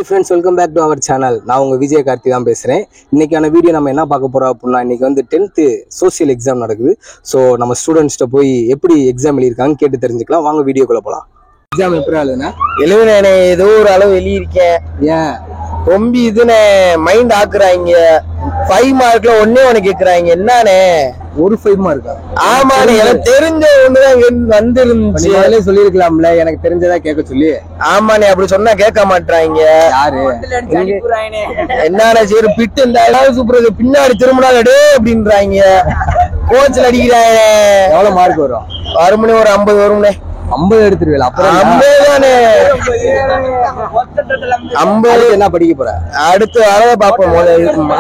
Hi friends, welcome back to our channel. நான் உங்க விஜய் கார்த்தி தான் பேசுறேன். இன்னைக்கான வீடியோ நம்ம என்ன பார்க்க போறோம் அப்படினா இன்னைக்கு வந்து 10th சோஷியல் எக்ஸாம் நடக்குது. சோ நம்ம ஸ்டூடண்ட்ஸ்ட்ட போய் எப்படி எக்ஸாம் எழுதிருக்காங்க கேட்டு தெரிஞ்சுக்கலாம். வாங்க வீடியோக்குள்ள போலாம். எக்ஸாம் எப்படி ஆளுனா? எழுதுனே ஏதோ ஒரு அளவு எழுதி இருக்கேன். ஏன் ரொம்ப இதுனே மைண்ட் ஆக்குறாங்க. 5 மார்க்ல ஒண்ணே ஒண்ணு கேக்குறாங்க. என்னனே ஒரு 5 மார்க்கா? ஆமாண்ணே, எனக்கு தெரிஞ்ச ஒண்ணுதான் வந்துருந்துச்சு. நீங்களே சொல்லிருக்கலாம்ல எனக்கு தெரிஞ்சதா கேட்க சொல்லி. ஆமாண்ணே, அப்படி சொன்னா கேட்க மாட்டாங்க. யாரு என்னண்ணே சரி பிட்டு இந்த சூப்பர் பின்னாடி திரும்பினா டே அப்படின்றாங்க. கோச்சில் அடிக்கிறாங்க. எவ்வளவு மார்க் வரும்? வரும்னே ஒரு 50 வரும்னே. 50 எடுத்துருவேல. அப்புறம் 50 தானே. 50 என்ன படிக்க போற? அடுத்து வரத பாப்போம்.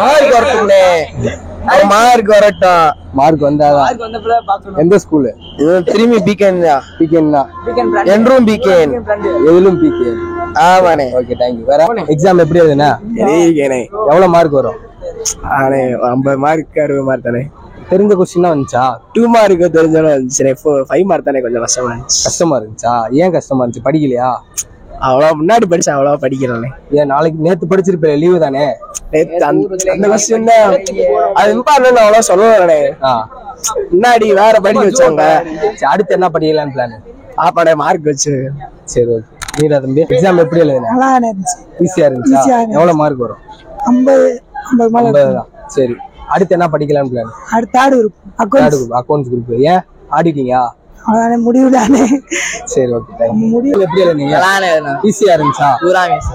மார்க் வரட்டும்னே. மார்க் வரட்டும். மார்க் வந்தாதான். எந்த ஸ்கூல்? திரும்பி பிகேன் தான். பிகேன் தான். என்றும் பிகேன். எதிலும் பிகேன். ஆமாண்ணே. Okay, thank you. வேற எக்ஸாம் எப்படி எழுதுனா? எவ்வளவு மார்க் வரும்? 50 மார்க் 60 மார்க் தானே. தெரிஞ்ச கொஸ்டின் தான் வந்துச்சா? 2 மார்க் தெரிஞ்சாலும் வந்துச்சு. 5 மார்க் தானே கொஞ்சம் கஷ்டமா இருந்துச்சு. கஷ்டமா இருந்துச்சா? ஏன் கஷ்டமா இருந்துச்சு? படிக்கலையா? அவ்வளவு முன்னாடி படிச்சா அவ்வளவா படிக்கிறேன். ஏன் நாளைக்கு நேத்து படிச்சிருப்பேன், லீவு தானே. அந்த கொஸ்டின் தான் அது இம்பார்ட்டன் அவ்வளவு சொல்லவே. முன்னாடி வேற படிக்க வச்சாங்க. அடுத்து என்ன படிக்கலான்னு பிளான்? ஆப்பாடே மார்க் வச்சு. சரி, ஓகே. நீடா தம்பி, எக்ஸாம் எப்படி எழுதுன? நல்லா இருந்துச்சு. ஈஸியா இருந்துச்சா? எவ்வளவு மார்க் வரும்? 50 தான். சரி, அடுத்து என்ன படிக்கலாம்னு பிளான்? அடுத்த அக்கௌண்ட்ஸ் குரூப். ஏன் ஆடிட்டீங்க? முடிவுதானே. சரி, ஓகே. முடிவு எப்படி எழுதுனீங்க? ஈஸியா இருந்துச்சா?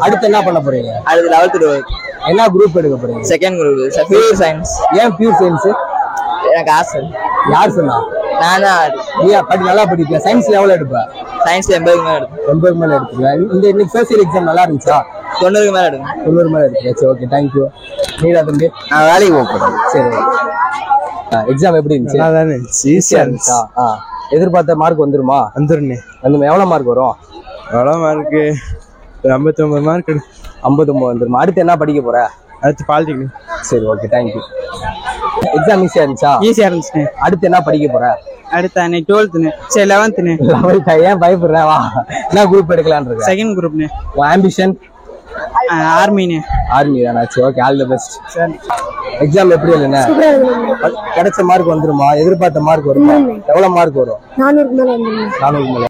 அடுத்து என்ன பண்ண போறீங்க? அடுத்து 11th என்ன குரூப் எடுக்க போறீங்க? Second group pure science. ஏன் பியூர் சயின்ஸ்? எனக்கு ஆசை. யார் சொன்னா? நான் தான். நீயா நல்லா படிப்பேன். சயின்ஸ்ல எவ்வளவு எடுப்ப? சயின்ஸ்ல 80 மேல எடுப்பேன். 80 மேல எடுத்துருவேன். இன்னைக்கு சோசியல் எக்ஸாம் நல்லா இருந்துச்சா? 90 மேல எடுப்பேன். 90 மேல எடுத்துருவேன். சரி, ஓகே, தேங்க்யூ. நீடா தம்பி, நான் வேலைக்கு போறேன். சரி, எக்ஸாம் எப்படி இருந்துச்சு? நல்லா இருந்துச்சு. ஈஸியா இருந்துச்சா? எதிர்பார்த்த மார்க் வந்துருமா? வந்துருண்ணே. எவ்வளவு மார்க் வரும்? எவ்வளவு மார்க்கு? 59 மார்க். 59 வந்துருமா? அடுத்து என்ன படிக்க போற? அடுத்து பாலிடெக்னிக். சரி, ஓகே, தேங்க்யூ. எக்ஸாம் ஈஸியா இருந்துச்சா? ஈஸியா இருந்துச்சு. அடுத்து என்ன படிக்க போற? அடுத்து அன்னைக்கு 12th. சரி 11th. ஏன் பயப்படுற? வா, என்ன குரூப் எடுக்கலான்னு இருக்க? செகண்ட் குரூப்னே. ஆம்பிஷன்? ஆர்மினே. ஆர்மி தானா? சரி, okay, all the best. Exam எப்படி எழுதுன? கிடைச்ச மார்க் வந்துருமா? எதிர்பார்த்த மார்க் வருமா? எவ்வளவு மார்க் வரும்? 400 மேல. 400 மேல.